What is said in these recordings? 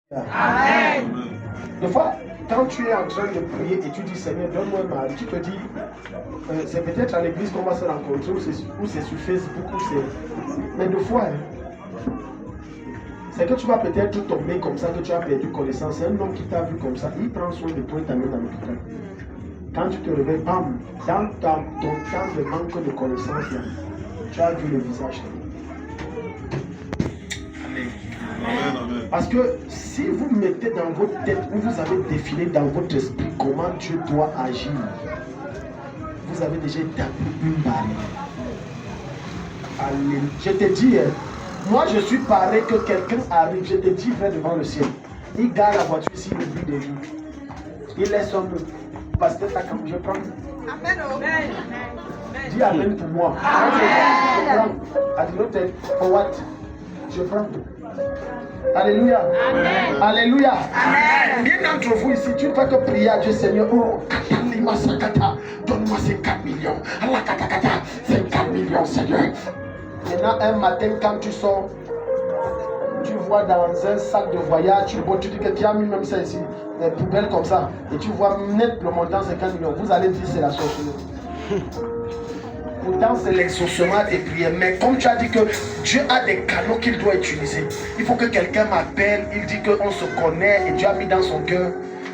Amen. Des fois, quand tu es en train de prier et tu dis Seigneur, donne-moi un mari, tu te dis, c'est peut-être à l'église qu'on va se rencontrer, ou c'est sur Facebook, ou c'est. Mais des fois, c'est que tu vas peut-être tomber comme ça, que tu as perdu connaissance. C'est un homme qui t'a vu comme ça, il prend soin de toi et t'amène à l'hôpital. Quand tu te réveilles, bam, dans ton temps de manque de connaissance, là, tu as vu le visage. Parce que si vous mettez dans votre tête, où vous avez défilé dans votre esprit comment Dieu doit agir, vous avez déjà établi une barrière. Alléluia. Je te dis, moi je suis pareil que quelqu'un arrive, je te dis, va devant le ciel. Il gare la voiture ici, il oublie des jours. Il laisse son pasteur, je prends. Amen. Amen. Dis Amen pour moi. Amen. Amen. For what? Je prends. Alléluia. Amen. Alléluia. Amen. Bien d'entre vous ici, tu ne fais que prier à Dieu, Seigneur. Oh, donne-moi ces 4 millions. 54 millions, Seigneur. Maintenant, un matin, quand tu sors, tu vois dans un sac de voyage, tu dis que tu as mis même ça ici, des poubelles comme ça, et tu vois net le montant 50 millions. Vous allez dire c'est la sorcellerie. Pourtant, c'est l'exaucement des prières. Mais comme tu as dit que Dieu a des canaux qu'il doit utiliser, il faut que quelqu'un m'appelle, il dit qu'on se connaît et Dieu a mis dans son cœur.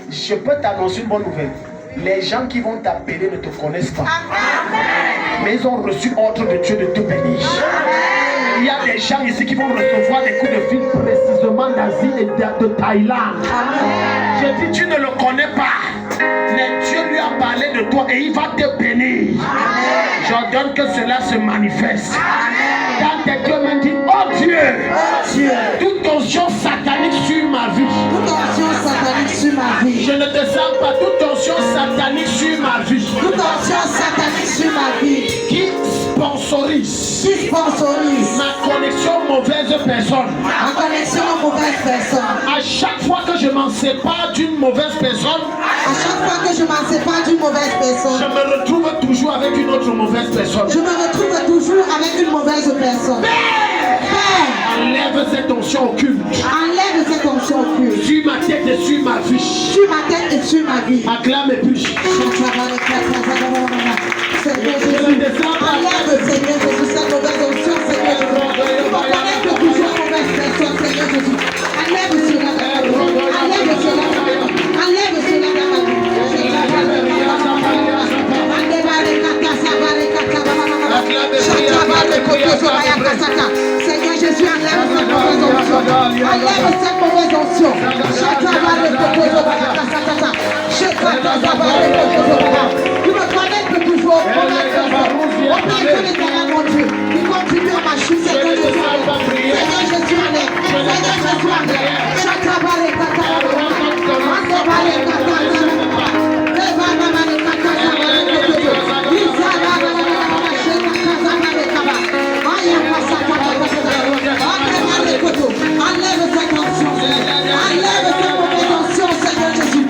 Je peux t'annoncer une bonne nouvelle. Les gens qui vont t'appeler ne te connaissent pas. Amen. Mais ils ont reçu ordre de Dieu de te bénir. Amen. Il y a des gens ici qui vont recevoir des coups de fil précisément d'Asie et de Thaïlande. Amen. Je dis, tu ne le connais pas. Mais Dieu lui a parlé de toi et il va te bénir. J'ordonne que cela se manifeste. Amen. Quand tes Dieu me dit, oh Dieu, toute tension satanique sur ma vie. Toute tension satanique sur ma vie. Je ne te sens pas, toute tension satanique sur ma vie. Toute tension satanique sur ma vie. Qui sponsorise ma connexion mauvaise personne. Ma connexion mauvaise personne. À chaque fois que je m'en sépare d'une mauvaise personne, à chaque fois que je m'en sépare d'une mauvaise personne, je me retrouve toujours avec une autre mauvaise personne. Je me retrouve toujours avec une mauvaise personne. Père, enlève cette onction occulte. Enlève cette onction occulte. Sur ma tête et sur ma vie. Sur ma tête et sur ma vie. Acclame et prie. Seigneur Jésus, enlève Seigneur Jésus cette mauvaise onction, Seigneur Jésus. Il faut connaître toujours mauvaise personne, Seigneur Jésus. Enlève cela dans ma vie. Enlève cela dans ma vie. Enlève cela dans ma vie. Seigneur Jésus, enlève cette mauvaise onction. Enlève cette mauvaise onction. Tu me connais toujours. On peut Dieu. Il continue à marcher. Seigneur Jésus, Seigneur Jésus, enlève. Seigneur Jésus, enlève cette onction. Enlève cette mauvaise onction, Seigneur Jésus.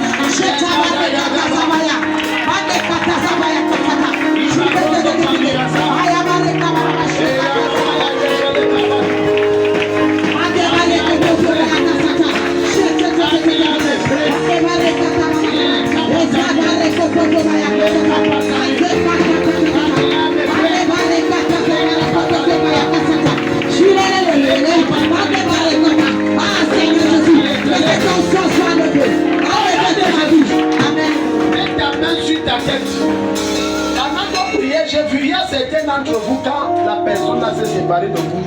Certains d'entre vous, quand la personne s'est séparée de vous,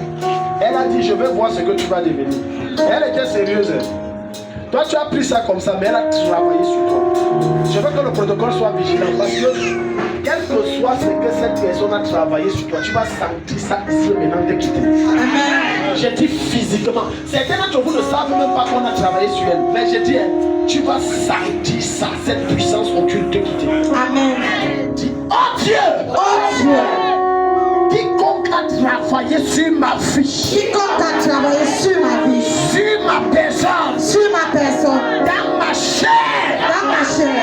elle a dit je veux voir ce que tu vas devenir. Elle était sérieuse. Toi tu as pris ça comme ça, mais elle a travaillé sur toi. Je veux que le protocole soit vigilant parce que quel que soit ce que cette personne a travaillé sur toi, tu vas sentir ça ici maintenant de quitter. Je dis physiquement. Certains d'entre vous ne savent même pas qu'on a travaillé sur elle. Mais je dis, tu vas sentir ça, cette puissance occulte de quitter. Amen. Dis, oh Dieu! Oh Dieu! Quiconque a travaillé sur ma vie. Quiconque a travaillé sur ma vie. Sur ma personne. Sur ma personne. Dans ma chair. Dans ma chair.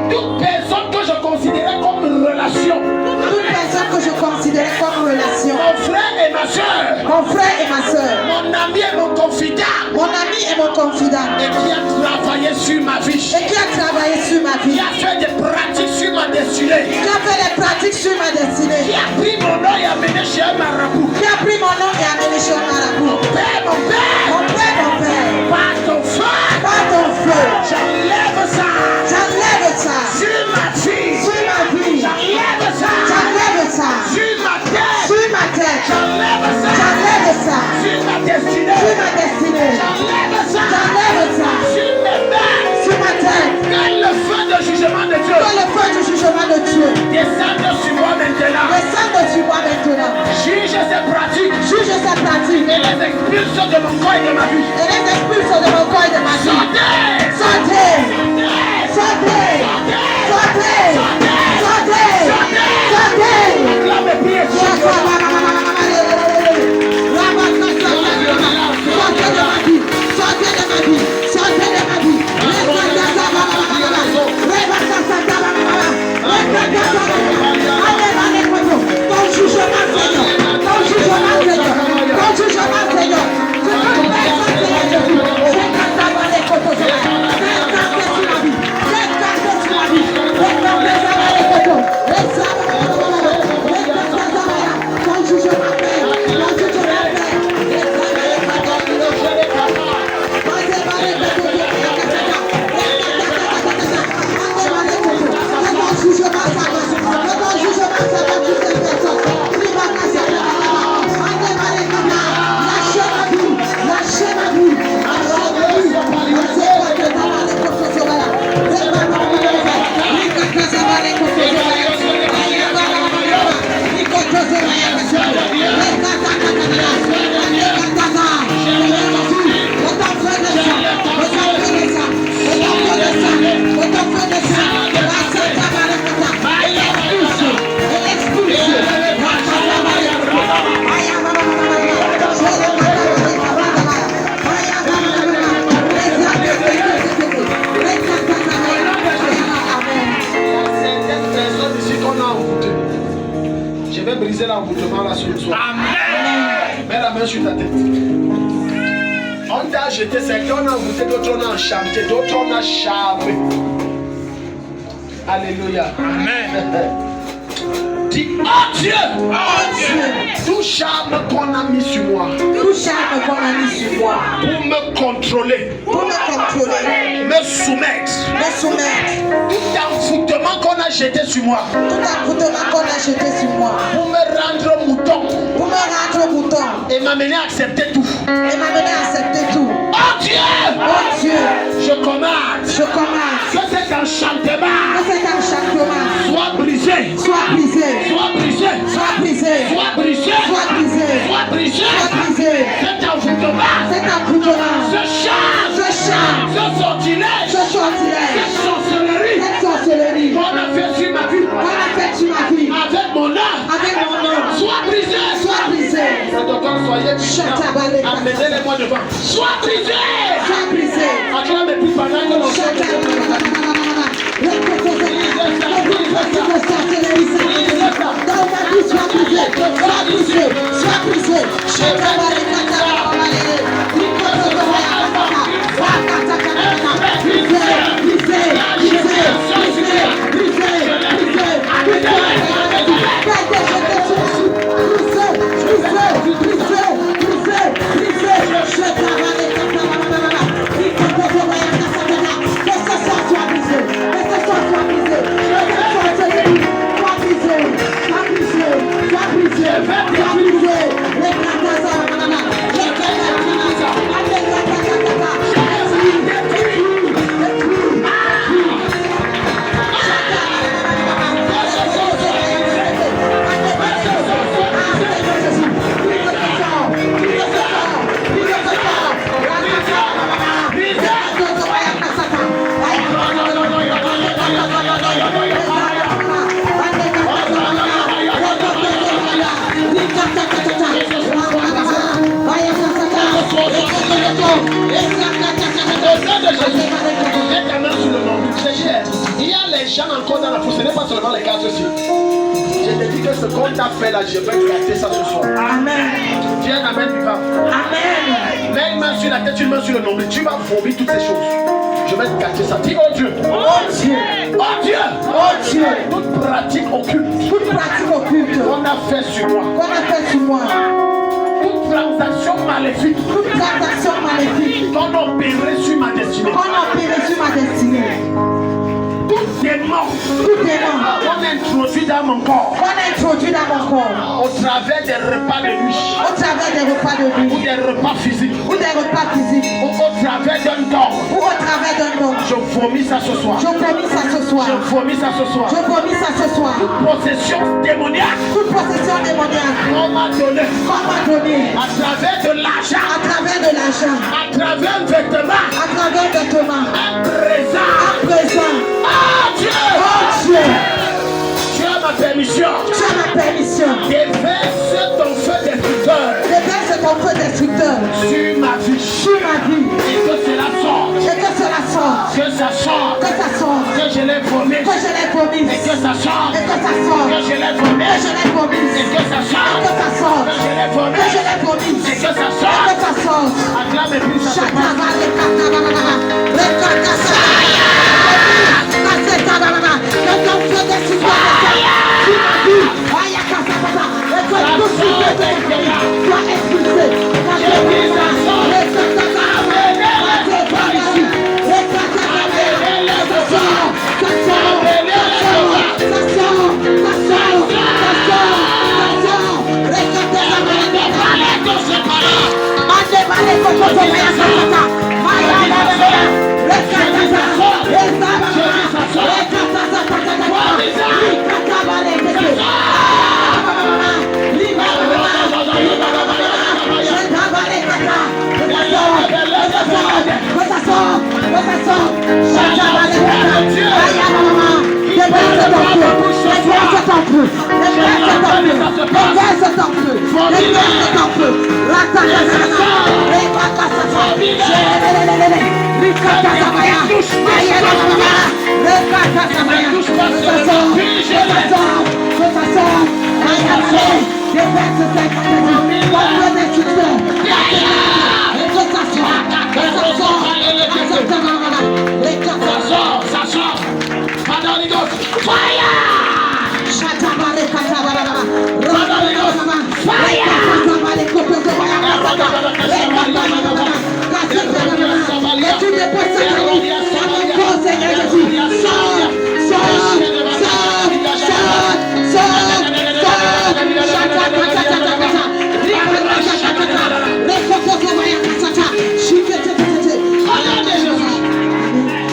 Toute personne que je considérais comme une relation. Toute personne que je considère considéré comme relation. Mon frère et ma soeur. Mon frère et ma soeur. Mon ami et mon confident. Mon ami et mon confident. Et qui a travaillé sur ma vie. Et qui a travaillé sur ma vie. Qui a fait des pratiques sur ma destinée. Qui a fait des pratiques sur ma destinée. Qui a pris mon nom et amené chez un marabout. Qui a pris mon nom et amené chez un marabout. Mon père, mon père. Mon père, mon père. Par ton feu. Par ton feu. J'enlève ça. J'enlève ça. Sur ma vie. Sur ma vie. J'enlève ça. J'enlève ça. Sur ma tête. Sur ma tête. J'enlève ça. J'enlève ça. Sur ma destinée. Sur ma destinée. J'enlève ça. J'enlève ça. Sur mes mains. Sur ma tête. Que le feu de jugement de Dieu. Que le feu du jugement de Dieu. Descende sur moi maintenant. Descende sur moi maintenant. Juge ces pratiques. Juge ces pratiques. Et les expulse de mon corps et de ma vie. Et les expulse de mon corps et de ma vie. Sortez. Sortez. Sortez. Sortez. Sortez. Sortez. Acclame et priez. Sortez de ma vie. Sortez de ma vie. Sortez de ma vie. Ton jugement, Seigneur. Ton jugement, Seigneur. Ton jugement, Seigneur. Briser l'envoûtement là sur le soir. Amen. Mets la main sur ta tête. On t'a jeté, certains on a envoûté, d'autres on a enchanté, d'autres on a charmé. Alléluia. Amen. Dis, oh Dieu, tout charme qu'on a mis sur moi, tout charme qu'on a mis sur moi, pour me contrôler, me soumettre, tout envoûtement qu'on a jeté sur moi, pour me rendre mouton, et m'amener à accepter tout, oh Dieu, je commande, que cet enchantement soit brisé, soit brisé. Cet envoûtement, ce charme, ce sortilège, cette sorcellerie qu'on a fait sur ma vie, avec mon âme, soit brisé. Cet automne, soyez vigilants. Amenez-les-moi devant. Soit brisé. Acclame et puis pendant que l'on Il y a les gens encore dans la foule, ce n'est pas seulement les quatre aussi. Je te dis que ce qu'on t'a fait là, je vais gâter ça ce soir. Amen. Dis un amen vivant. Amen. Mets une main sur la tête, une main sur le nombril. Tu vas vomir toutes ces choses. Je vais te gâter ça. Dis oh Dieu. Oh Dieu. Oh Dieu. Oh Dieu. Toute pratique occulte. Toute pratique occulte. Qu'on a fait sur moi. Qu'on a fait sur moi. Toute transaction maléfique. Toute transaction maléfique. Qu'on a opéré sur ma destinée. Qu'on a opéré sur ma destinée. Tout démon. Tout démon. Qu'on a introduit dans mon corps. Qu'on a introduit dans mon corps. Au travers des repas de nuit. Au travers des repas de Ou nuit. des repas physiques. Ou des repas physiques. Ou au travers d'un don. Ou au travers d'un don. Je vomis ça ce soir. Je vomis ça ce soir. Je vomis ça ce soir. Je vomis ça ce soir. Possession démoniaque. Toute possession démoniaque. On m'a donné. Qu'on m'a donné. À travers de l'argent. À travers de l'argent. À travers un vêtement. À travers un vêtement. Un présent. À présent. Oh Dieu. Oh Dieu. Tu as ma permission. Tu as ma permission. Déverse ton feu destructeur. Déverse ton feu destructeur. Sur ma vie. Sur ma vie. Et que cela sorte. Et que cela sorte. Que ça sorte. Que ça sorte. Que je l'ai vomi. Que je l'ai vomi. Et que ça sorte. Et que ça sorte. Que je l'ai vomi. Que je l'ai vomi. Et que ça sorte. Que ça sorte. Que je l'ai vomi. Que je l'ai vomi. Et que ça Et sorte. que ça sorte. Acclame et puis ça se passe.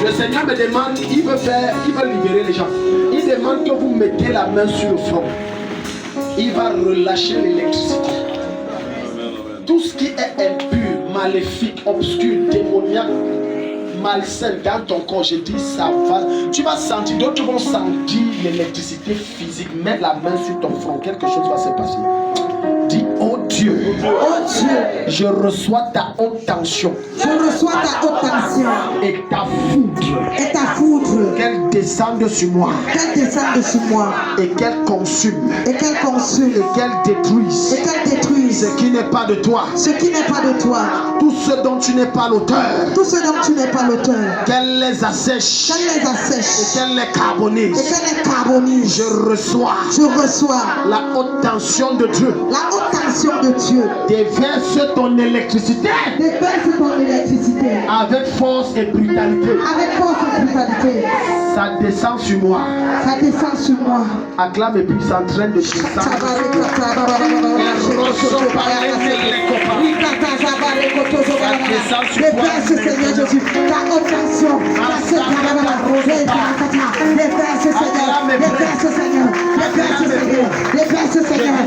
Le Seigneur me demande, il veut libérer les gens. Il demande que vous mettez la main sur le front. Il va relâcher l'électricité. Tout ce qui est impur, maléfique, obscur, démoniaque, malsain dans ton corps, je dis ça va. Tu vas sentir, d'autres vont sentir l'électricité physique. Mets la main sur ton front, quelque chose va se passer. Dis, oh Dieu, Oh Dieu, je reçois ta haute tension je reçois ta haute tension et ta foudre. et ta foudre. Qu'elle descende sur moi Qu'elle descende sur moi et qu'elle consume et qu'elle consume et qu'elle détruise et qu'elle détruise ce qui n'est pas de toi, ce qui n'est pas de toi, tout ce dont tu n'es pas l'auteur. tout ce dont tu n'es pas l'auteur. Qu'elle les assèche Qu'elle les et assèche qu'elle les et carbonise. qu'elle les carbonise. Je reçois Je la haute tension de Dieu. la haute tension de Dieu. Déverse ton électricité Déverse ton électricité avec force et brutalité. avec force et brutalité. Ça descend sur moi. Ça descend sur moi. Acclame et puis s'entraîne de descendre. Déverse, Seigneur Jésus, ta haute tension. Déverse, Seigneur. Déverse, Seigneur. Déverse, Seigneur. Déverse, Seigneur.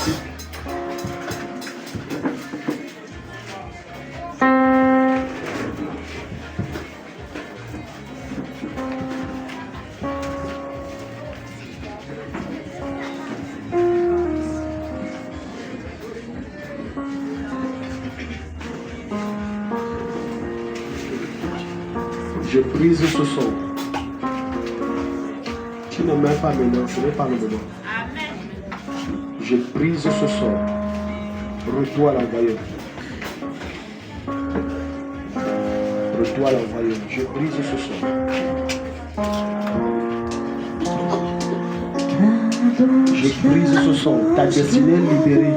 possible. Je brise ce son. Tu ne m'aimes pas maintenant, ce n'est pas le moment. Je brise ce son. Retour à l'envoyeur. Retour à l'envoyeur. Je brise ce son. Je brise ce son. Ta destinée est libérée.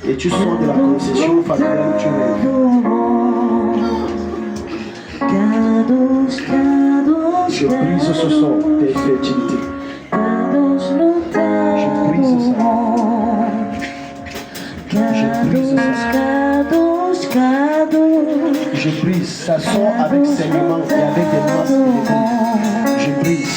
Et tu sors de la concession familiale où tu es. Je brise ce son des fertilités. Je brise ça. Je brise ça. Je brise. Ça sort avec saignement et avec des masses de légumes. Je brise.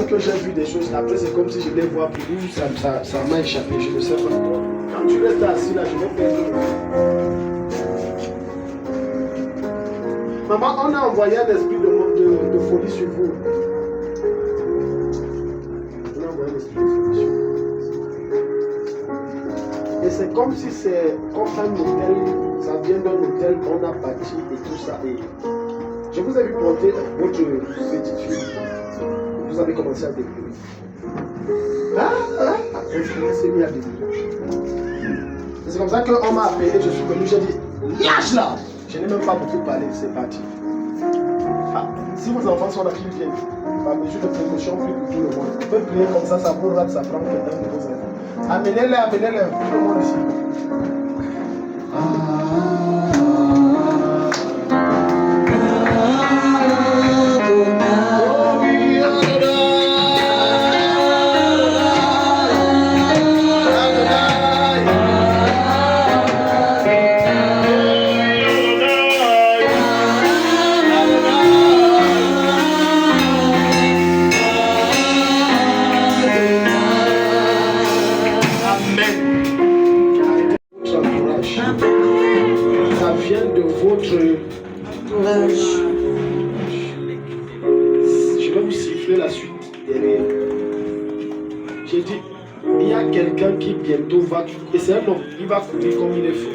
Que j'ai vu des choses, après c'est comme si je les vois plus, ça m'a échappé, je ne sais pas. Quand tu restes assis là, je vais perdre. Maman, on a envoyé un esprit de folie sur vous. On a envoyé un esprit de folie sur vous. Et c'est comme si c'est comme un hôtel, ça vient d'un hôtel qu'on a bâti et tout ça. Et je vous ai vu porter votre petite fille. Vous avez commencé à découvrir. On s'est mis à découvrir. C'est comme ça qu'on m'a appelé, je suis venu, j'ai dit, lâche là. Je n'ai même pas beaucoup parlé, c'est parti. Si vos enfants sont là, qu'ils viennent, par mesure de précaution, plus pour tout le monde. Vous pouvez prier comme ça vous rate, ça prend quelqu'un de vos enfants. Amenez-les, tout le monde ici. Je vais vous siffler la suite derrière. J'ai dit, il y a quelqu'un qui bientôt va, et c'est un homme, il va courir comme il est fou.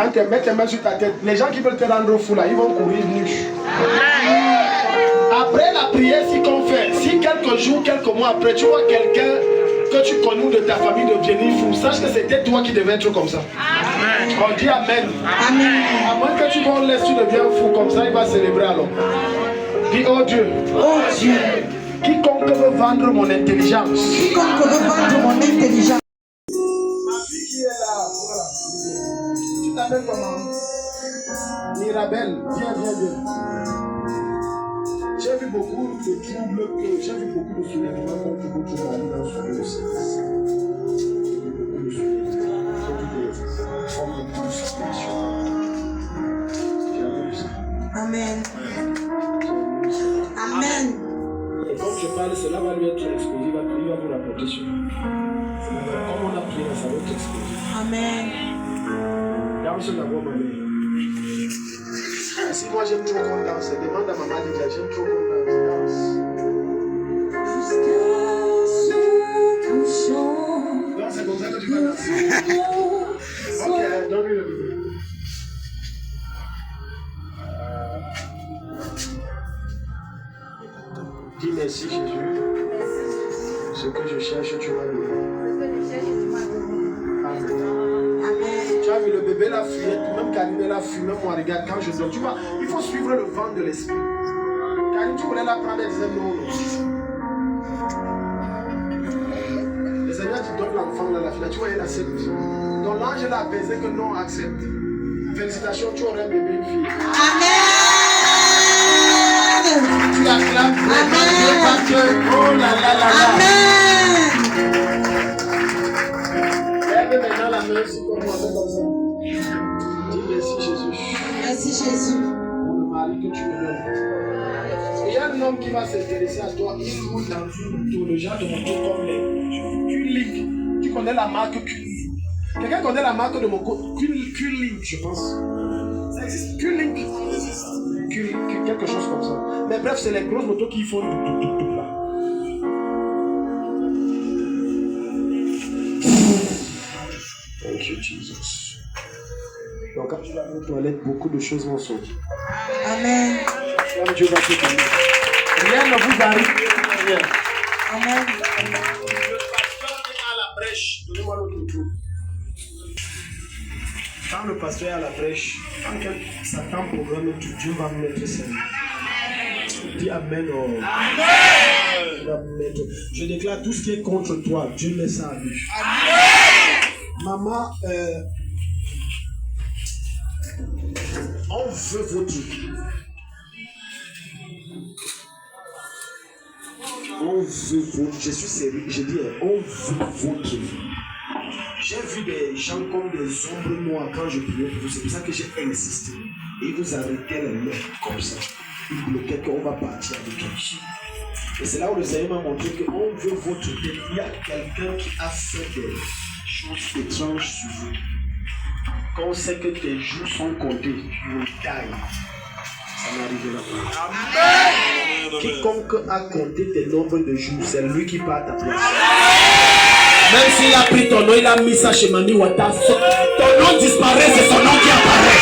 Quand tu mets tes mains sur ta tête, les gens qui veulent te rendre fou là, ils vont courir nus. Après la prière, qu'on fait, si quelques jours, quelques mois après, tu vois quelqu'un que tu connais ou de ta famille devenir fou, sache que c'était toi qui devais être comme ça. Amen. On dit Amen. Amen. À moins que tu vas laisser, tu deviens fou comme ça, il va célébrer alors. Dis oh Dieu. Oh Dieu. Quiconque veut vendre mon intelligence. Quiconque veut vendre mon intelligence. Ma fille qui est là, voilà. Tu t'appelles comment? Mirabelle. Viens. J'ai vu beaucoup de troubles, j'ai vu beaucoup de soulèvements contre votre mari dans son grossesse. J'ai vu beaucoup de soulèvements, j'ai vu des formes de crucifixion. J'ai vu ça. Amen. Amen. Et quand je parle, cela va lui être exposé, il va vous rapporter sur lui. Comme on a prié, ça va être exposé. Amen. Dans ce d'abord, ma mère. Si moi j'aime trop qu'on danse, demande à maman déjà, j'aime trop qu'on danse. Jusqu'à ce qu'on chante. Non, c'est comme ça que tu vas danser. Ok, donne-lui le bébé. Dis merci Jésus. Ce que je cherche, tu vas donner. Amen. Tu as vu le bébé la fuyette, même Karim la fume, même moi regarde quand je dors. Tu vois, il faut suivre le vent de l'esprit. Karim, tu voulais la prendre, elle disait non. Le Seigneur te donne l'enfant là, la fille, tu vois, elle accepte. Donc l'ange l'a apaisé que non, accepte. Félicitations, tu aurais un bébé, une fille. Amen. Tu acclames. Amen. Oh là là là là. Amen. Lève maintenant la main sur comme ça. Dis merci Jésus. Merci Jésus. Pour le mari que tu me donnes. Il y a un homme qui va s'intéresser à toi. Il roule dans une moto, le genre de moto comme les Q-Link. Tu connais la marque Q. Quelqu'un connaît la marque de mon moto Q-Link, je pense. Ça existe Q-Link. Quelque chose comme ça. Mais bref, c'est les grosses motos qui font tout là. Thank you, Jesus. Donc, quand tu vas aux toilettes, beaucoup de choses vont sortir. Amen. Dieu va te donner. Rien ne vous arrive. Rien. Amen. Le pasteur est à la brèche. Donnez-moi l'autre tour. Quand le pasteur est à la brèche, quand Satan programme, Dieu va mettre ça. Dis Amen. Oh. Amen. Je déclare tout ce qui est contre toi, Dieu met ça à lui. Amen. Maman, on veut votre vie. On veut votre. Je suis sérieux, je dis, on veut votre vie. J'ai vu des gens comme des ombres noires quand je priais pour vous. C'est pour ça que j'ai insisté. Et vous arrêtez les mains comme ça. Ils bloquaient qu'on va partir avec lui. Et c'est là où le Seigneur m'a montré qu'on veut votre tête. Il y a quelqu'un qui a fait des choses étranges sur vous. Quand on sait que tes jours sont comptés, you will die. Ça n'arrivera pas. Amen. Quiconque a compté tes nombres de jours, c'est lui qui part à ta place. Même s'il a pris ton nom, il a mis ça chez Mami Wata. Ton nom disparaît, c'est son nom qui apparaît.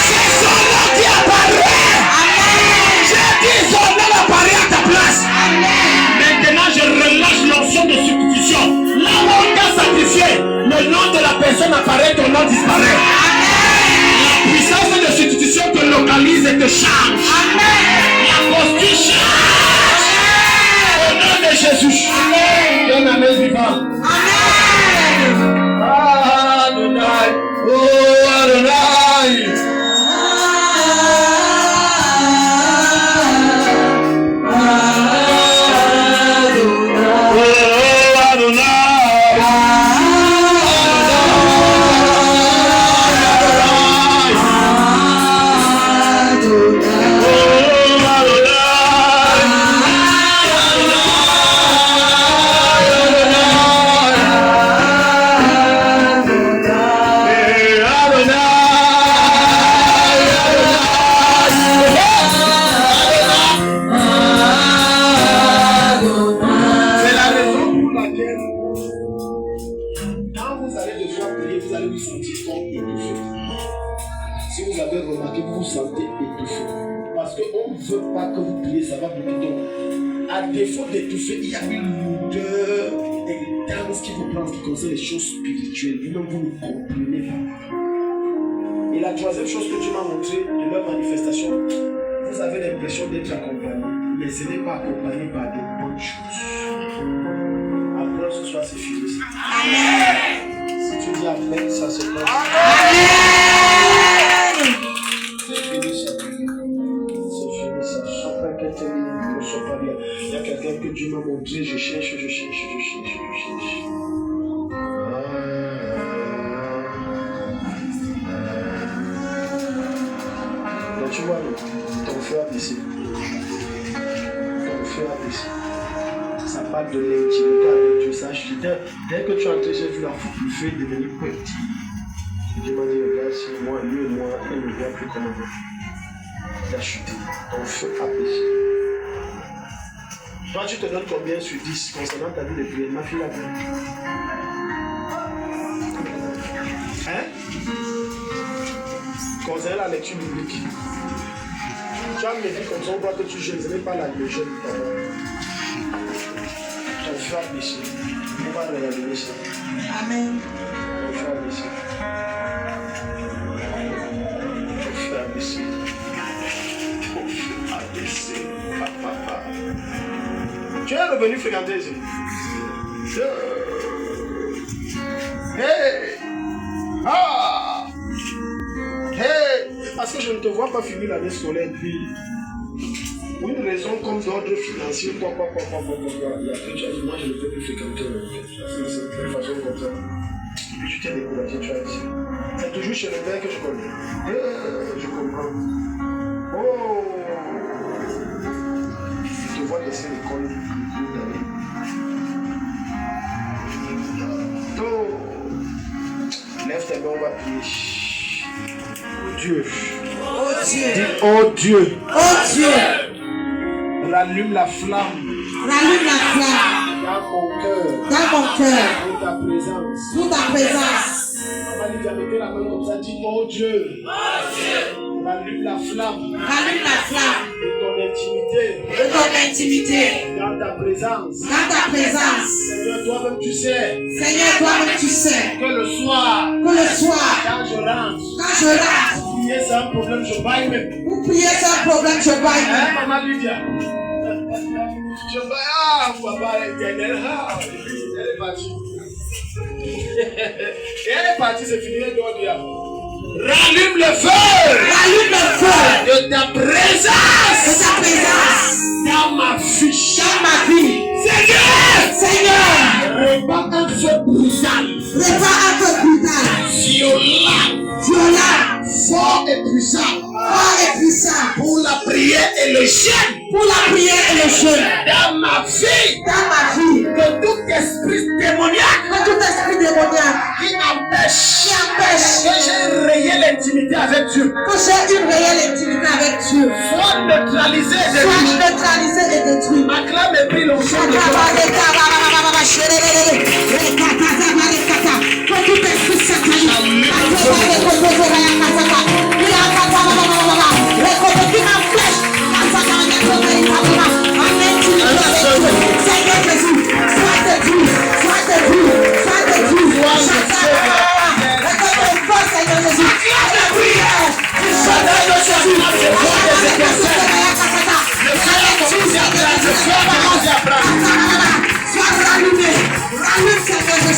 C'est son nom qui apparaît. Amen. J'ai dit son nom apparaît à ta place. Amen. Maintenant, je relâche l'onction de substitution. Là où on t'a sacrifié, le nom de la personne apparaît, ton nom disparaît. Amen. La puissance de substitution te localise et te change. Amen. La posture change. Au nom de Jésus. Amen. Donne la main vivante. Adonai, oh Adonai. Oh veut pas que vous priez, ça va bloquer. Donc, à défaut d'étouffer, il y a une odeur intense qui vous prend en ce qui concerne les choses spirituelles. Vous-même, vous ne comprenez pas. Et la troisième chose que Dieu m'a montré de leur manifestation, vous avez l'impression d'être accompagné, mais ce n'est pas accompagné par des bonnes choses. Après ce soir, c'est fini. Amen. Si tu dis Amen, ça se passe. Amen. C'est fini ça. C'est fini ça. Après qu'elle termine, ne soit pas bien. Il y a quelqu'un que Dieu m'a montré, je cherche. Tu vois, ton feu a baissé. Ton feu a baissé. Ça parle de l'intimité avec Dieu. Ça, dès que tu es entré, j'ai vu le feu devenir petit. Dieu m'a dit, regarde, si moi, lui et moi, elle ne voit plus comme avant. Il a chuté. Ton feu a baissé. Toi, tu te donnes combien sur 10 concernant ta vie de prière? Ma fille a vu. Hein? Concernant la lecture biblique. Tu as me dit comme ça, on voit que tu jeûnes, ce n'est pas la jeûne. Ton feu a baissé. On va réaliser ça. Amen. Ton feu a baissé. Ton feu a baissé. Ton feu a baissé. Papa. Tu es revenu fréquenter ici. Hey! Ah! Hey! Parce que je ne te vois pas finir l'année scolaire, puis pour une raison comme d'ordre financier, quoi. Il y a que tu as dit, moi je ne peux plus fréquenter. C'est de façon comme ça. Puis tu t'es découragé, tu as dit. C'est toujours chez le père que je connais. Je comprends. Oh! Je te vois laisser l'école d'année. Lève tes mains, on va prier. Dieu. Oh Dieu. Dis, oh Dieu. Oh Dieu. Rallume la flamme. Rallume la flamme. Dans mon cœur. Dans mon cœur. Pour ta présence. Pour ta présence. Maman Lydia, mettez la main comme ça. Dis, oh Dieu. Oh Dieu. Rallume la flamme. Rallume la flamme. De ton intimité. De ton intimité. Dans ta présence. Dans ta présence. Seigneur, toi-même tu sais. Seigneur, toi-même tu sais. Que le soir. Que le soir. Quand je rentre. Quand je rentre. Prier c'est un problème, je baille même. Pour prier c'est un problème, je baille même. Hein, Maman Lydia? Je baille. Ah, papa l'éternel. Ah, elle est partie. Et elle est partie, c'est fini, elle doit dire. Rallume le feu! Rallume le feu! De ta présence! De ta présence! Dans ma vie! Dans ma vie! Seigneur! Seigneur! Répand un feu brutal! Répand un feu brutal! Violent! Violent! Fort et puissant! Fort et puissant! Pour la prière et le jeûne! Pour la prière et le jeûne! Dans ma vie! Dans ma vie! Que tout esprit démoniaque! Que tout esprit démoniaque! Qui empêche! Que j'ai une réelle intimité avec Dieu! Que j'ai une réelle intimité avec Dieu! Soit neutralisé et détruit! Soit neutralisé et détruit! Acclame et prie l'onction de Dieu! Que tout esprit satanique! Seigneur Jésus, sois de Dieu, sois de Dieu, sois de Dieu, Seigneur Jésus, la prière, sois rallumé, rallume Seigneur Jésus.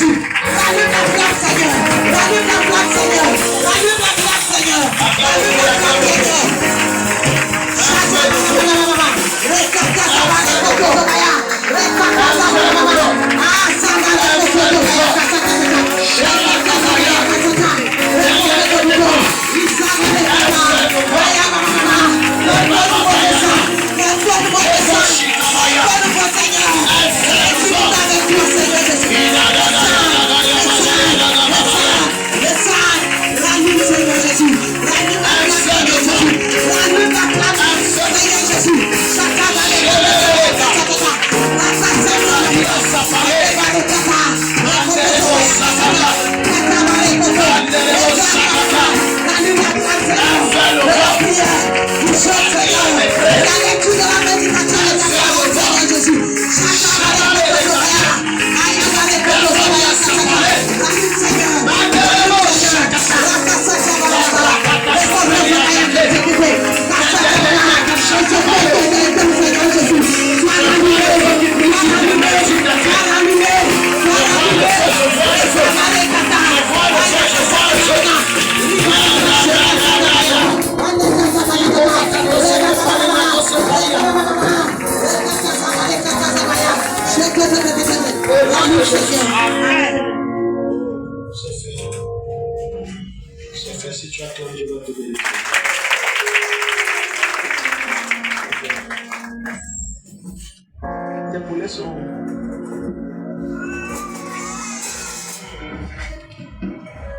laisse.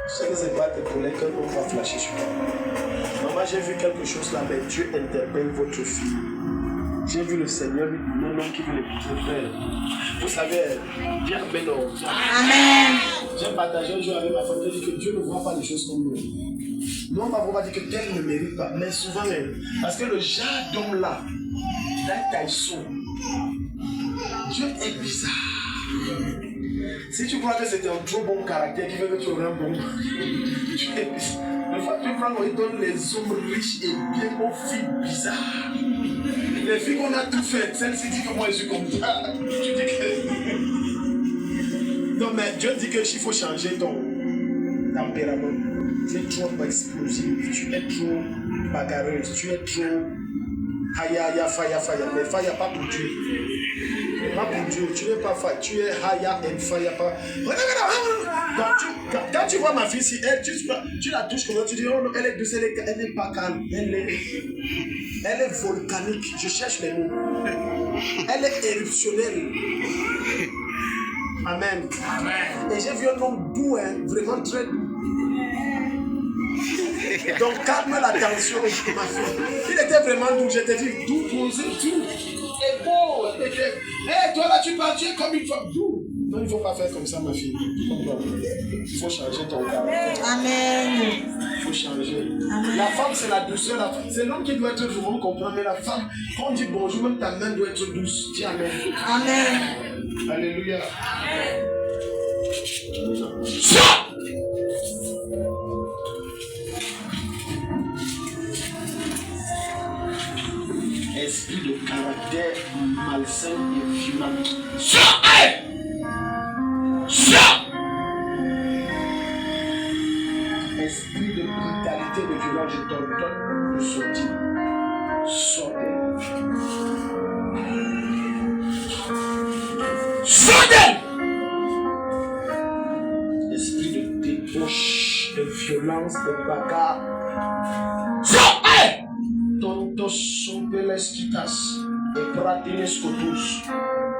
Je sais que c'est pas tes collègues qu'on va flasher sur toi. Maman, j'ai vu quelque chose là, mais Dieu interpelle votre fille. J'ai vu le Seigneur lui dire non, qui veut l'épouser, frère. Vous savez, viens, Beno. Amen. J'ai partagé un jour avec ma femme, j'ai dit que Dieu ne voit pas les choses comme nous. Nous, on va dire que tel ne mérite pas, mais souvent, parce que le genre d'homme là, Dieu est bizarre. Si tu crois que c'était un trop bon caractère qui veut que tu aurais un bon Dieu est bizarre. Une fois que tu prends, il donne les hommes riches et bien aux filles bizarres. Les filles qu'on a tout fait, celle-ci dit que moi je suis comme ça. Tu dis que. Non, mais Dieu dit qu'il faut changer ton tempérament. Tu es trop explosif, tu es trop bagarreuse, tu es trop. Haya, faya. Mais faya pas pour Dieu. Pas pour Dieu, tu n'es pas faya, tu es haya et faya pas. Quand tu vois ma fille, si elle, tu la touches comme ça, tu dis oh non, elle est douce, elle n'est pas calme, elle est volcanique. Je cherche les mots. Elle est éruptionnelle. Amen. Et j'ai vu un homme doux, vraiment très doux. Donc calme la tension, ma fille. Il était vraiment doux, je te dis, doux, posé, doux. Et beau. Hé, toi là, tu parles, tu es comme une femme doux. Non, il ne faut pas faire comme ça, ma fille. Il faut changer ton caractère. Amen. Il faut changer. Amen. La femme, c'est la douceur. C'est l'homme qui doit être doux, on comprend. Mais la femme, quand on dit bonjour, même ta main doit être douce. Dis amen. Amen. Alléluia. Esprit de caractère malsain et violent. Esprit de brutalité et de violence, je t'ordonne de sortir. Sortez. Esprit de débauche, de violence, de bagarre. Sortez. Tonto sobeles quitas et pratines cotus.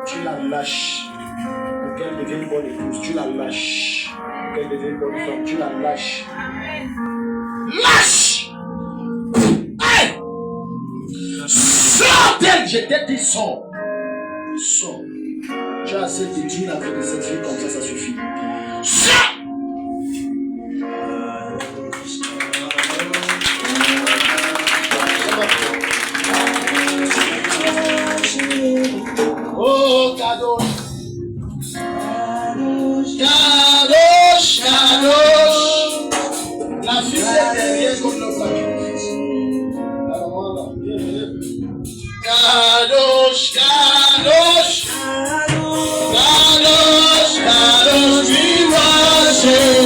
Tu la lâches pour qu'elle devienne bonne épouse. Tu la lâches pour qu'elle devienne bonne femme. Tu la lâches. Lâche! Hey! Sors d'elle! Je t'ai dit sors. Sors. Tu as assez détruit la vie de cette fille comme ça suffit. Sors! Oh, cadeau! La fille est derrière comme le sacrifice. Kadosh, we worship.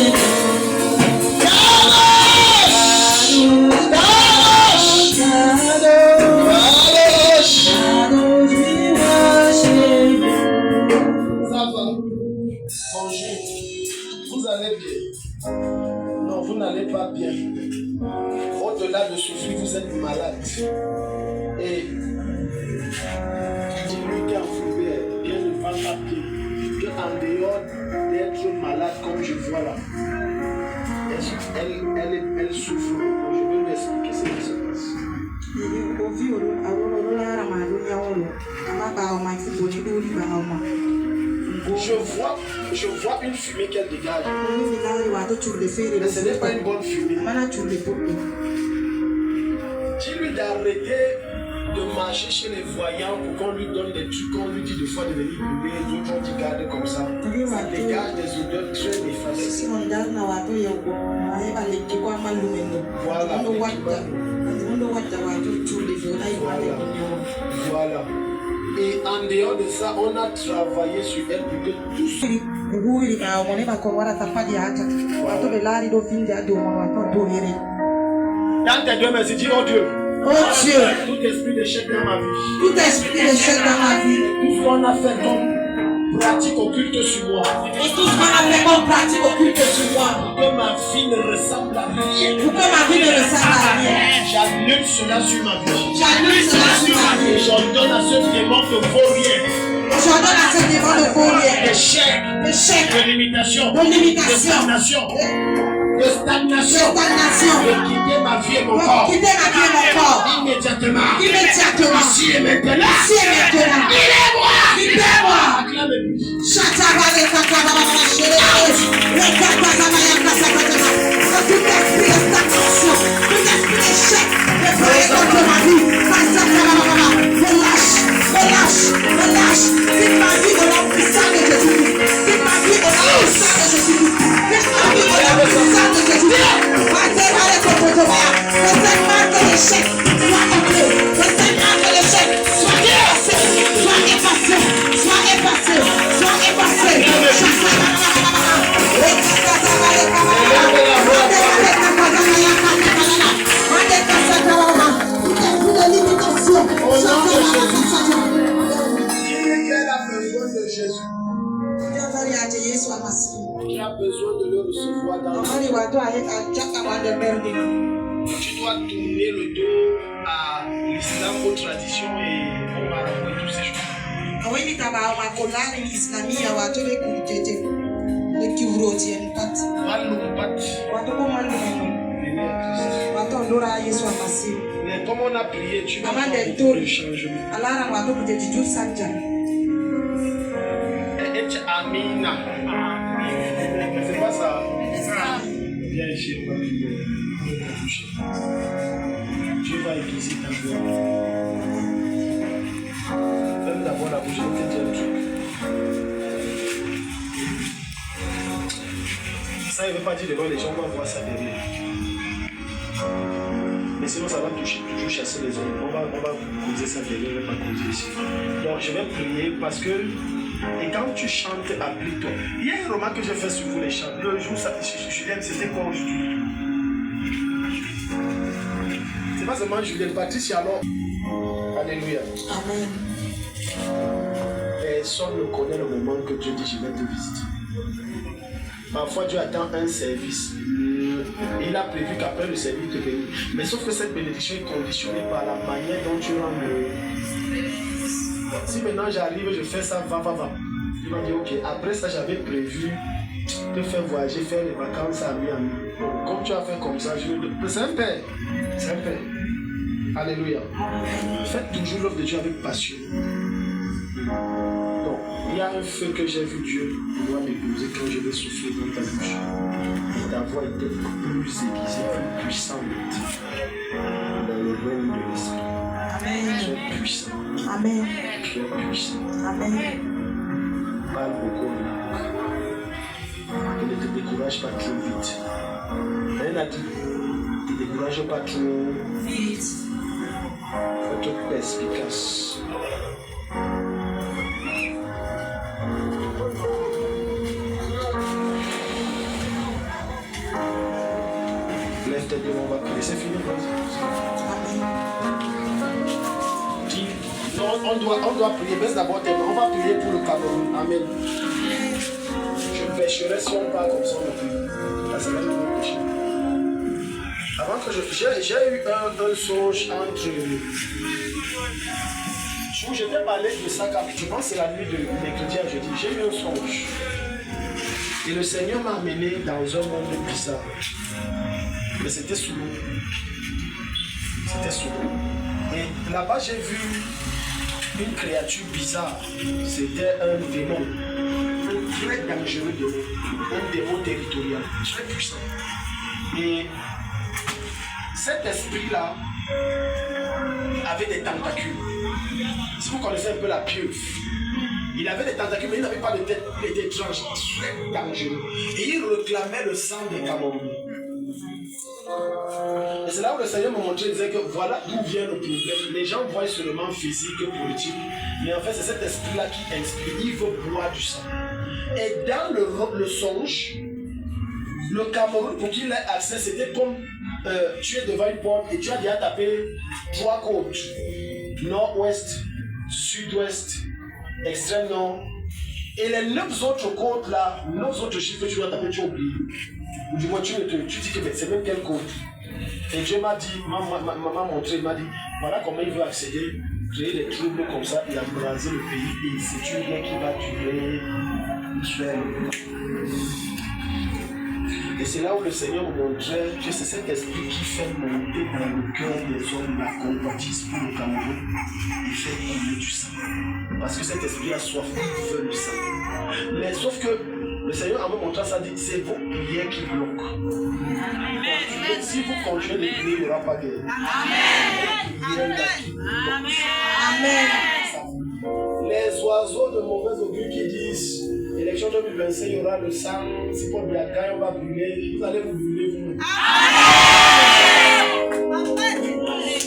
Ça va. Bonjour. Vous allez bien? Non, vous n'allez pas bien. Au-delà de souffrir, vous êtes malade. Et dis-lui qu'en fourré, qu'elle ne va pas bien. Qu'en dehors d'être malade comme je vois là, elle souffre. Je vais lui expliquer ce qui se passe. Je vois une fumée qu'elle dégage. Mais ce n'est pas une bonne fumée. Dis-lui d'arrêter de marcher chez les voyants pour qu'on lui donne des trucs, qu'on lui dit des fois de venir brûler, d'autres on dit garde comme ça. Ça dégage des odeurs très néfastes. Voilà. Et en dehors de ça, on a travaillé sur elle pour que tout ce dans tes deux mains, dis oh Dieu. Oh Dieu. Tout esprit d'échec dans ma vie. Tout esprit d'échec dans ma vie. Tout ce qu'on a fait comme pratique occulte sur moi. Et tout ce qu'on a fait comme pratique occulte sur moi. Pour que ma vie ne ressemble à rien. Pour que ma vie ne ressemble à rien. J'annule cela sur ma vie. J'annule cela sur ma vie. J'ordonne à ce démon de vaut rien. Je J'ordonne à ce démon de folie. D'échec. De limitation. De limitation. De stagnation. De stagnation. De stagnation. De quitter ma vie et mon corps. Quitter ma vie et mon corps. Immédiatement. Immédiatement. Ici et maintenant. Ici et maintenant. Libère-moi. Libère-moi. Acclame-lui. Chatabale katabala chérie. Le katabala kasakatama. Tout esprit de stagnation, tout esprit d'échec, de prier contre ma vie. Relâche. Quitte ma vie au nom puissant de Jésus. Quitte ma vie au nom puissant de Jésus. Quitte ma vie au nom puissant de Jésus. Le Seigneur de l'échec soit enlevé. Le Seigneur de l'échec soit effacé. Soit effacé. Tu as besoon de le recevoir dans le Tu dois tourner le dos à l'islam, aux traditions et au marabout et toutes ces choses. Mais comme on a prié, tu vas voir beaucoup de changements. Amina. C'est pas ça. Viens ici, on va prier. Dieu va aiguiser ta gloire. Ferme d'abord la bouche, je vais te dire un truc. Ça, il ne veut pas dire devant les gens, on va voir ça derrière. Mais sinon, ça va toujours chasser les hommes. On va causer ça derrière, on ne va pas causer ici. Donc, je vais prier parce que. Et quand tu chantes, applique-toi. Il y a une remarque que j'ai fait sur vous les chants. Le jour, Julien, c'était quoi aujourd'hui? C'est pas seulement Julien, Patricia alors. Alléluia. Amen. Personne ne connaît le moment que Dieu dit je vais te visiter. Parfois Dieu attend un service. Il a prévu qu'après le service te bénisse. Mais sauf que cette bénédiction est conditionnée par la manière dont tu rends le. Si maintenant j'arrive, je fais ça, va. Il m'a dit ok, après ça j'avais prévu te faire voyager, faire les vacances à Miami. Comme tu as fait comme ça, c'est un père. C'est un père. Alléluia. Faites toujours l'œuvre de Dieu avec passion. Donc, il y a un feu que j'ai vu Dieu pouvoir m'épouser quand je vais souffler dans ta bouche. Et ta voix était plus aiguisée, plus puissante dans le règne de l'esprit. Amen. Tu es puissant. Amen. Tu es puissant. Amen. Parle beaucoup en langue. Ne te décourage pas trop vite. Elle a dit, ne te décourage pas trop vite. Faut être perspicace. Lève tes deux, on va prier. C'est fini, on doit prier. Baisse d'abord tes mains. On va prier pour le Cameroun. Amen. Je pécherai si on parle comme ça. La semaine de mon péché. Avant que j'ai eu un songe entre. Je t'ai parlé de ça quand je pense que c'est la nuit de mercredi à jeudi. J'ai eu un songe. Et le Seigneur m'a amené dans un monde bizarre. Mais c'était sous l'eau. C'était sous l'eau. Et là-bas, j'ai vu une créature bizarre. C'était un démon. Un très dangereux démon. Un démon territorial. Très puissant. Et cet esprit-là avait des tentacules. Si vous connaissez un peu la pieuvre, il avait des tentacules, mais il n'avait pas de tête. Il était étrange, très dangereux. Et il réclamait le sang des Camerounais. Et c'est là où le Seigneur m'a montré, il disait que voilà d'où vient le problème. Les gens voient seulement physique et politique, mais en fait c'est cet esprit-là qui inspire. Il veut boire du sang. Et dans le songe, le Cameroun, pour qu'il ait accès, c'était comme tu es devant une porte et tu as déjà tapé 3 côtes. Nord-ouest, sud-ouest, extrême nord. Et les 9 autres côtes là, 9 autres chiffres que tu dois taper, tu as oublié. Du moins, tu dis que c'est même quel côte. Et Dieu m'a dit, m'a montré, il m'a dit, voilà comment il veut accéder créer des troubles comme ça et embraser le pays. Et c'est une guerre qui va durer Israël. Et c'est là où le Seigneur montrait que c'est cet esprit qui fait monter dans le cœur des hommes la convoitise pour le Cameroun. Il fait couler du sang. Parce que cet esprit a soif, il veut le sang. Mais sauf que le Seigneur, en me montrant ça, dit c'est vos prières qui bloquent. Amen. Si vous continuez de prier, il n'y aura pas de guerre. Amen. Amen. Les oiseaux de mauvais augure qui disent élection 2025, il y aura le sang, si Paul Biaka, on va brûler, vous allez vous brûler vous.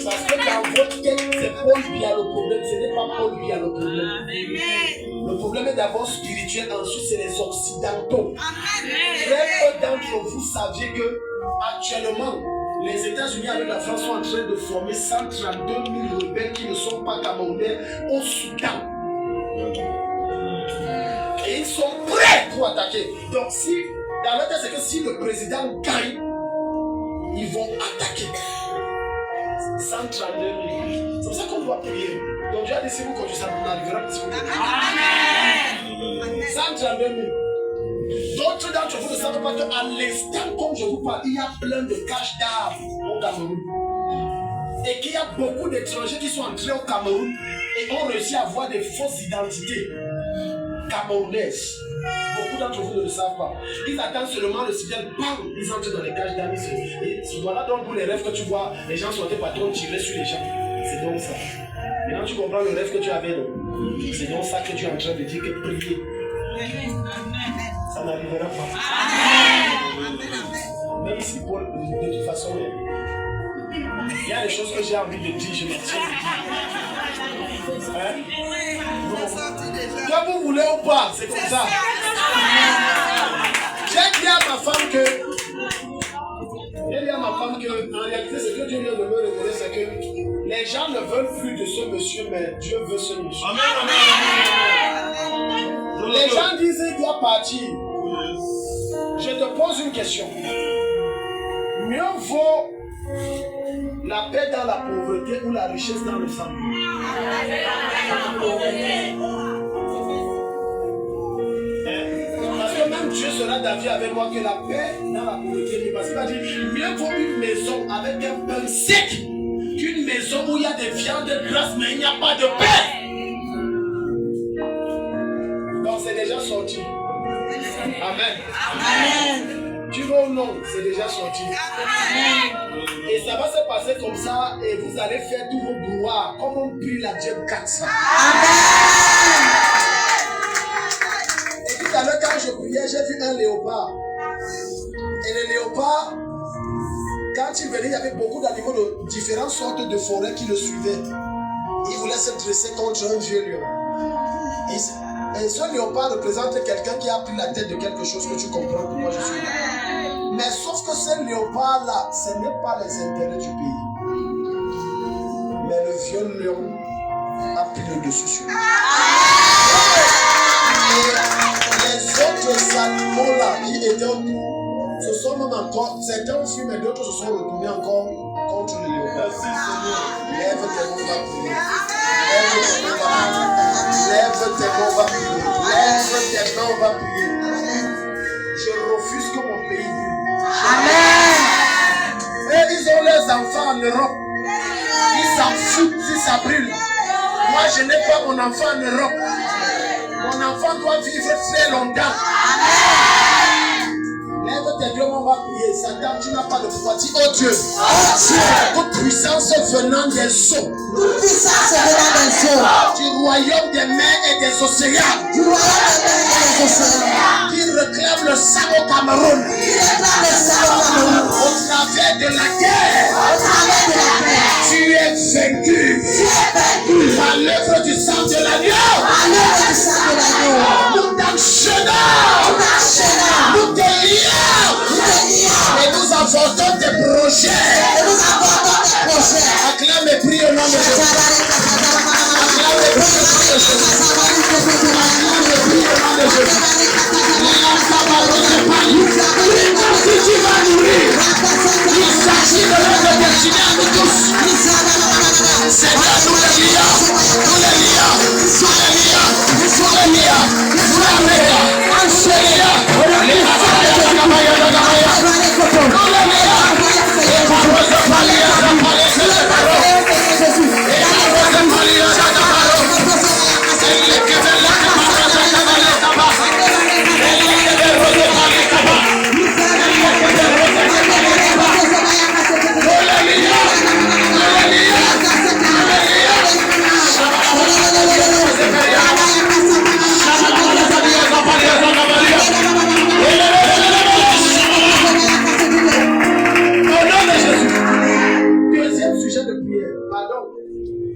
Parce que dans votre tête, c'est Paul qui a le problème, ce n'est pas Paul qui a le problème. Le problème est d'abord spirituel, ensuite c'est les occidentaux. Très peu d'entre vous saviez que actuellement, les États-Unis avec la France sont en train de former 132 000 rebelles qui ne sont pas camerounais au Soudan. Et ils sont prêts pour attaquer. Donc si, dans leur tête, c'est que si le président gagne, ils vont attaquer. 132 000. C'est pour ça qu'on doit prier. Donc Dieu a dit, si vous continuez ça, vous n'arriverez pas. 132 000. D'autres d'entre vous ne savent pas qu'à l'instant, comme je vous parle, il y a plein de caches d'armes au Cameroun. Et qu'il y a beaucoup d'étrangers qui sont entrés au Cameroun et ont réussi à avoir des fausses identités camerounaises. Beaucoup d'entre vous ne le savent pas. Ils attendent seulement le signal, bam, ils entrent dans les cages d'armes. Et voilà donc pour les rêves que tu vois, les gens sont des patrons tirés sur les gens. C'est donc ça. Maintenant tu comprends le rêve que tu avais, non? C'est donc ça que tu es en train de dire que prier. Ça n'arrivera pas. Même si Paul, de toute façon, il y a des choses que j'ai envie de dire, je me tiens. Que vous voulez ou pas, c'est comme ça. J'ai dit à ma femme que, en réalité, ce que Dieu vient de me révéler, c'est que les gens ne veulent plus de ce monsieur, mais Dieu veut ce monsieur. Les gens disent qu'il doit partir. Je te pose une question. Mieux vaut la paix dans la pauvreté ou la richesse dans le sang? Parce que même Dieu sera d'avis avec moi que la paix dans la pauvreté. Parce qu'il va dire, mieux vaut une maison avec un pain sec qu'une maison où il y a des viandes grasses mais il n'y a pas de paix. Donc c'est déjà sorti. Amen. Amen. Tu veux ou non, c'est déjà sorti. Amen. Et ça va se passer comme ça et vous allez faire tous vos brouillards comme on prie la Dieu 400. Amen. Et tout à l'heure quand je priais, j'ai vu un léopard. Et le léopard, quand il venait, il y avait beaucoup d'animaux de différentes sortes de forêts qui le suivaient. Il voulait se dresser contre un vieux lion. Et ce léopard représente quelqu'un qui a pris la tête de quelque chose que tu comprends pourquoi je suis là. Mais sauf que ce léopard-là, ce n'est pas les intérêts du pays. Mais le vieux lion a pris le dessus sur lui. Et les autres animaux-là qui étaient autour, ce sont même encore, certains ont fui, mais d'autres se sont retournés encore contre le léopard. Lève tes mains, va prier. Lève tes mains, on va prier. Lève tes mains, on va prier. Je refuse que mon pays brûle. Amen. Et ils ont leurs enfants en Europe. Ils s'en foutent si ça brûle. Moi, je n'ai pas mon enfant en Europe. Mon enfant doit vivre très longtemps. Amen. Lève tes deux mains, on va prier. Satan, tu n'as pas de pouvoir. Dis, oh Dieu, toute puissance venant des eaux. Du royaume des mers et des océans. Qui réclame le sang au Cameroun. Au travers de la guerre. Tu es vaincu. Par l'œuvre du sang de l'agneau. Nous t'enchaînons. Nous te lions. Et nous avortons tes projets. Acclame et prie au nom de Jésus. Acclame et prie au nom de Jésus. Acclame et prie au nom de Jésus. Tu vas nourrir. Il s'agit de notre destinée à nous tous. Seigneur, nous le lions.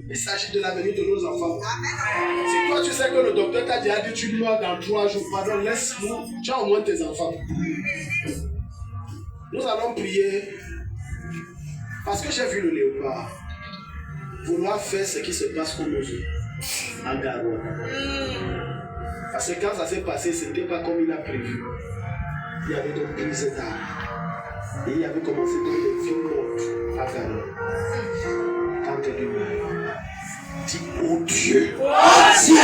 Il s'agit de l'avenir de nos enfants. Si toi tu sais que le docteur t'a déjà dit tu meurs dans 3 jours, pardon, laisse-nous, tu as au moins tes enfants. Nous allons prier parce que j'ai vu le léopard vouloir faire ce qui se passe comme nous en Garoua. Parce que quand ça s'est passé, ce n'était pas comme il a prévu. Il y avait donc prise d'armes. Et il avait commencé dans les villes mortes à Garoua. Quand elle meurt, dit oh Dieu. Oh Dieu.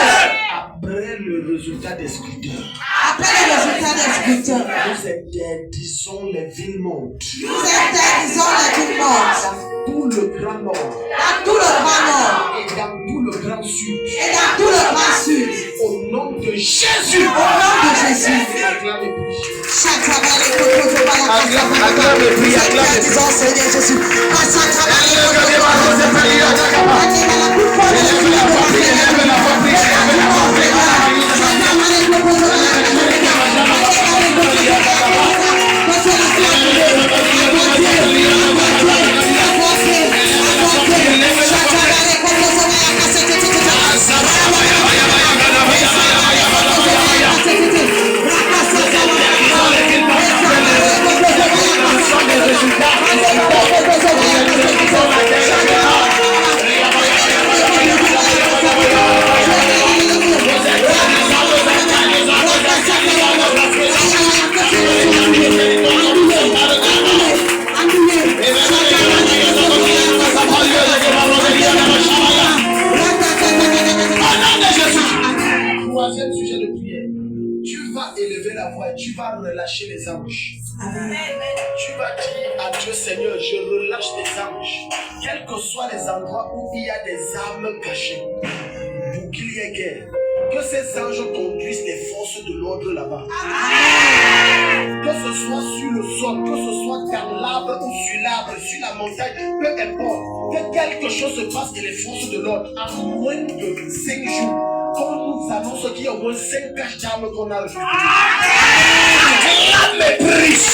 Après le résultat des scrutins. Après le résultat des scrutins. Nous interdisons les villes mortes. Nous interdisons les villes mortes. Dans tout le grand nord. Dans tout le grand nord. Et dans tout le grand sud. Et dans tout le grand sud. Au nom de Jésus. Au nom de Jésus. Acclame et prie. Acclame et prie. Acclame et prie. Seigneur Jésus. Troisième sujet de prière. Tu vas élever la voix et tu vas relâcher les anges. Amen. Tu vas dire à Dieu, Seigneur, je relâche les anges. Quels que soient les endroits où il y a des armes cachées, pour qu'il y ait guerre. Que ces anges conduisent les forces de l'ordre là-bas. Que ce soit sur le sol, que ce soit dans l'arbre ou sur l'arbre, sur la montagne, peu importe. Que quelque chose se passe et les forces de l'ordre, en moins de 5 jours, qu'on nous annonce qu'il y a au moins 5 caches d'armes qu'on a reçues. La méprise.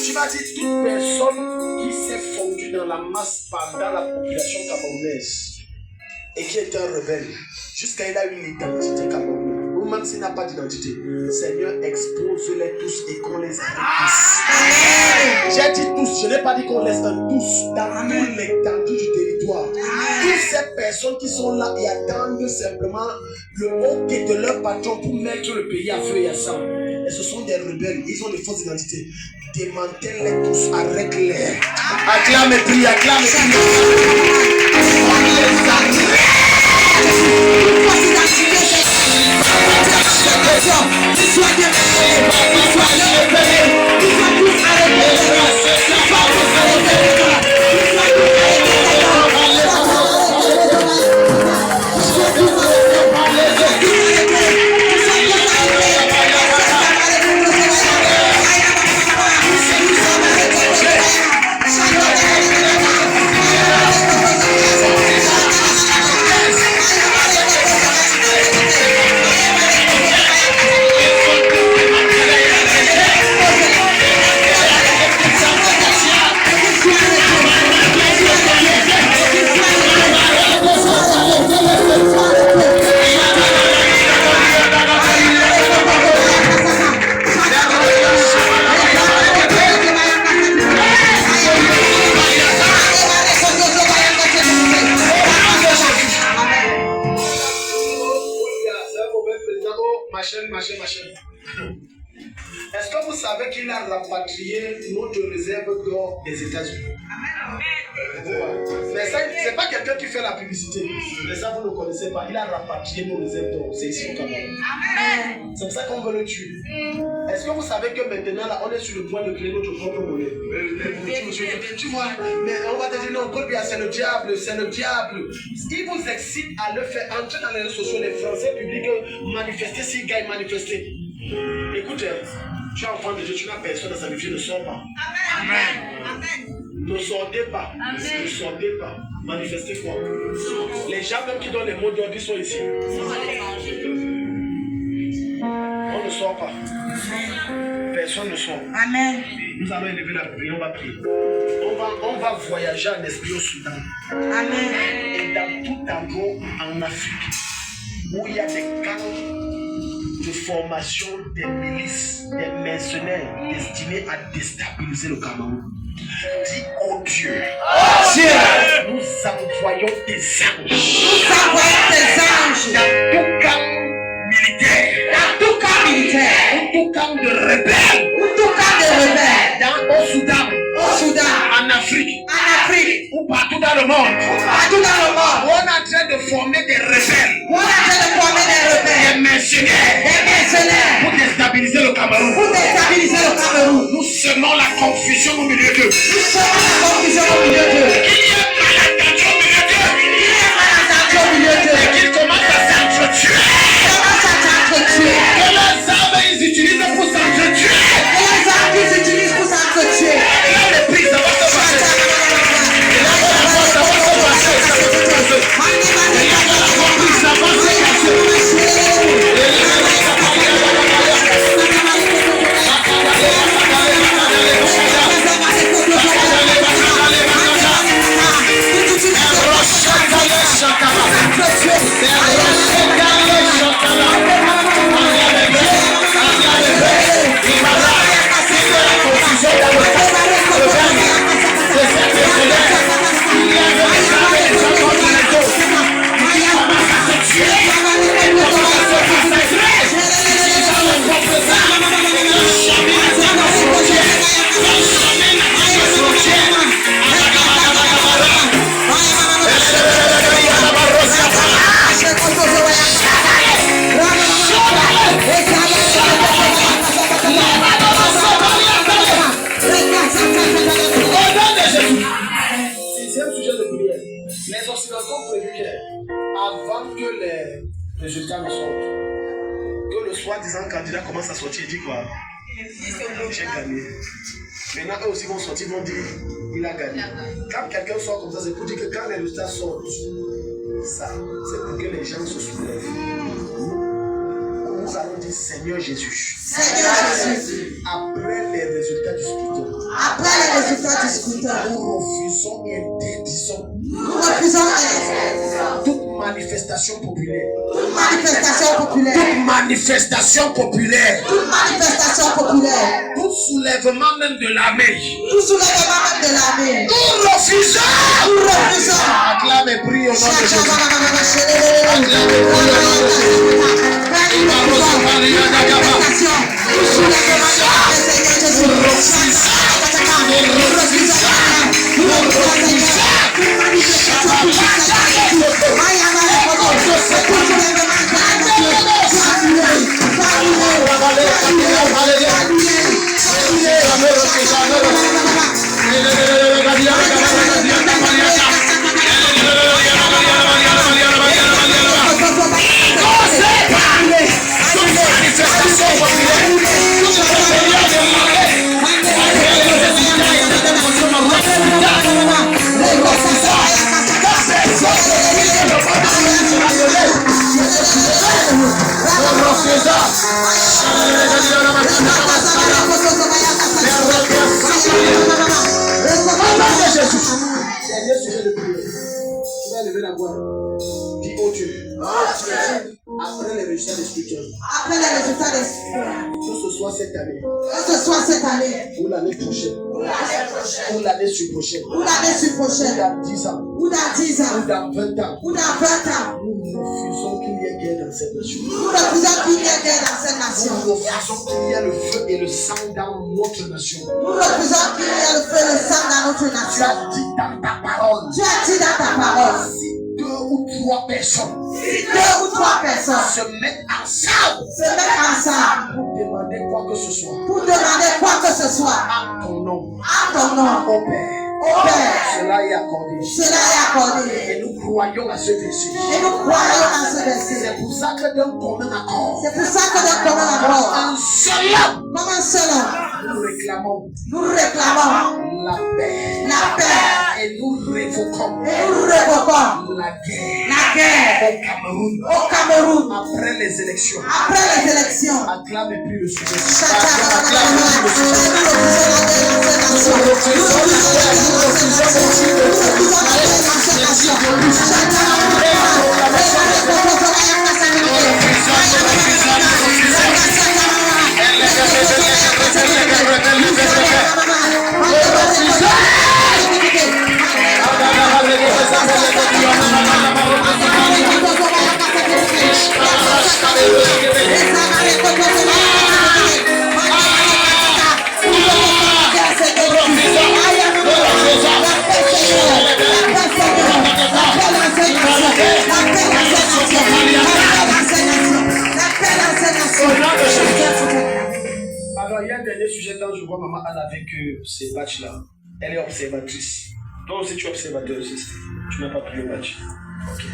Tu vas dire toute personne qui s'est fondue dans la masse pendant la population camerounaise et qui est un rebelle, jusqu'à il a une identité camerounaise. Ou même s'il n'a pas d'identité, Seigneur, expose-les tous et qu'on les arrête tous. J'ai dit tous, je n'ai pas dit qu'on laisse un tous dans toute l'étendue du territoire. Toutes ces personnes qui sont là et attendent simplement le OK de leur patron pour mettre le pays à feu et à sang. Et ce sont des rebelles, ils ont des fausses identités. Démantèle-les tous, arrête-les. Acclame et prie, acclame et prie. On les arrête. savez qu'il a rapatrié notre réserve d'or des États-Unis? Mais ça, c'est pas quelqu'un qui fait la publicité. Mais ça, vous ne connaissez pas. Il a rapatrié nos réserves d'or. C'est ici au Cameroun. C'est pour ça qu'on veut le tuer. Est-ce que vous savez que maintenant, là, on est sur le point de créer notre propre monnaie? Tu vois, mais on va te dire non, c'est le diable, c'est le diable. Il vous excite à le faire. Entrez dans les réseaux sociaux, les Français publics, manifester, si gars manifester. Écoute, tu es enfant de Dieu, tu n'as personne à sacrifier, ne sors pas. Amen. Ne sortez pas. Ne sortez pas. Manifestez quoi? Les gens même qui donnent les mots d'ordre, ils sont ici. On ne sort pas. Personne ne sort. Amen. Nous allons élever la prière, on va prier. On va voyager en esprit au Soudan. Amen. Et dans tout endroit en Afrique, où il y a des camps de formation des milices, des mercenaires destinés à déstabiliser le Cameroun. Dis, oh Dieu, nous envoyons des anges. Dans tout camp militaire. Dans tout camp de rebelles. Au Soudan. En Afrique. Ou partout dans le monde. On est en train de former des rebelles. Des mercenaires. Pour déstabiliser le Cameroun. Nous semons la confusion au milieu d'eux. Il y a malentendu au milieu d'eux. Et qu'ils commencent à s'entretuer. Que leurs armes ils utilisent pour s'entretuer. Résultats ne sortent. Que le soi-disant candidat commence à sortir, il dit quoi? J'ai gagné. Maintenant, eux aussi vont sortir, vont dire il a gagné. Quand quelqu'un sort comme ça, c'est pour dire que quand les résultats sortent, ça, c'est pour que les gens se soulèvent. Nous allons dire Seigneur Jésus. Après les résultats du scrutin, nous refusons et interdisons toute manifestation populaire. Tout soulèvement même de l'armée. Nous refusons. Acclame et prie au nom de Jésus. Après les résultats des scrutins. Que ce soit cette année. Ou l'année prochaine. Ou l'année suivante. Ou dans 10 ans. Ou dans 20 ans. Nous refusons qu'il y ait guerre dans cette nation. Nous refusons qu'il y ait guerre dans cette nation. Nous refusons qu'il y ait le feu et le sang dans notre nation. Nous refusons qu'il y ait le feu et le sang dans notre Tu nation. as dit dans ta parole. Tu as dit dans ta parole. Si 2 ou 3 personnes Si 2 ou 3 personnes se mettent ensemble pour demander quoi que ce soit, à ton nom, ton nom, au Père, au Père, cela est accordé. cela est accordé. Et nous croyons à ce verset. Et nous croyons à ce verset. C'est pour ça que d'un commun accord, C'est pour ça que d'un commun accord, un seul homme, comme un seul homme, nous réclamons la paix, et nous révoquons la la guerre au au Cameroun. après les élections. Acclame et prie le Seigneur. Alors, il y a un dernier sujet quand je vois maman Anne avec ces batchs-là. Elle est observatrice. Toi aussi, tu es observateur aussi. Tu n'as pas pris le batch. Ok.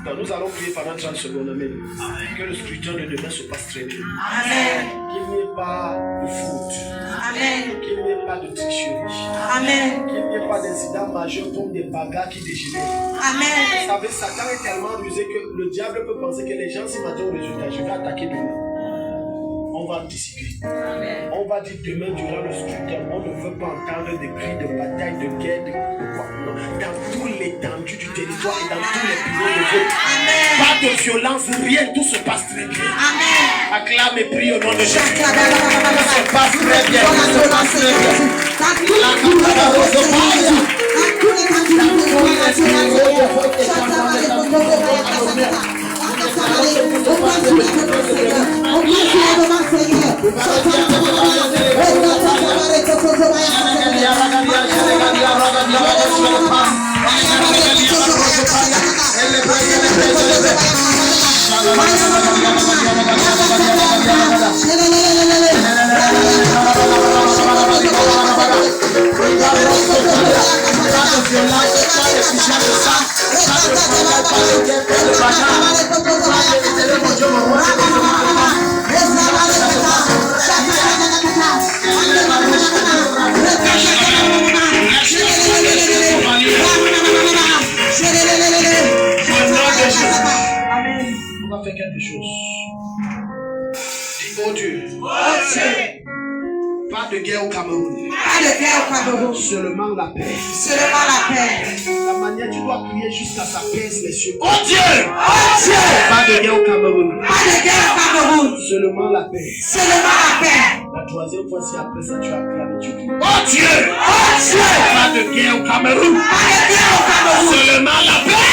Donc, nous allons prier pendant 30 secondes. Amen. Que le scrutin de demain se passe très bien. Amen. Qu'il n'y ait pas de faute. Amen. Qu'il n'y ait pas de tricherie. Amen. Qu'il n'y ait pas d'incident majeur comme des bagarres qui dégénèrent. Amen. Vous savez, Satan est tellement rusé que le diable peut penser que les gens s'y m'attendent au résultat. Je vais attaquer demain. On va anticiper. Amen. On va dire demain durant le scrutin, on ne veut pas entendre des cris de bataille, de guerre, de quoi. Non. Dans tout l'étendue du territoire et dans tous les bureaux de Dieu. Pas de violence, rien, tout se passe très bien. Amen. Acclame et prie au nom de Jésus. Tout se passe très bien. Tout se passe très bien. La on va faire quelque chose. Dis, oh Dieu, pas de guerre au Cameroun. Seulement la paix. La manière tu dois prier jusqu'à ça pèse les cieux. Oh Dieu! Pas de guerre au Cameroun. Seulement la paix. La troisième fois, si après ça tu acclames et tu cries. Oh Dieu! Pas de guerre au Cameroun. Seulement la paix.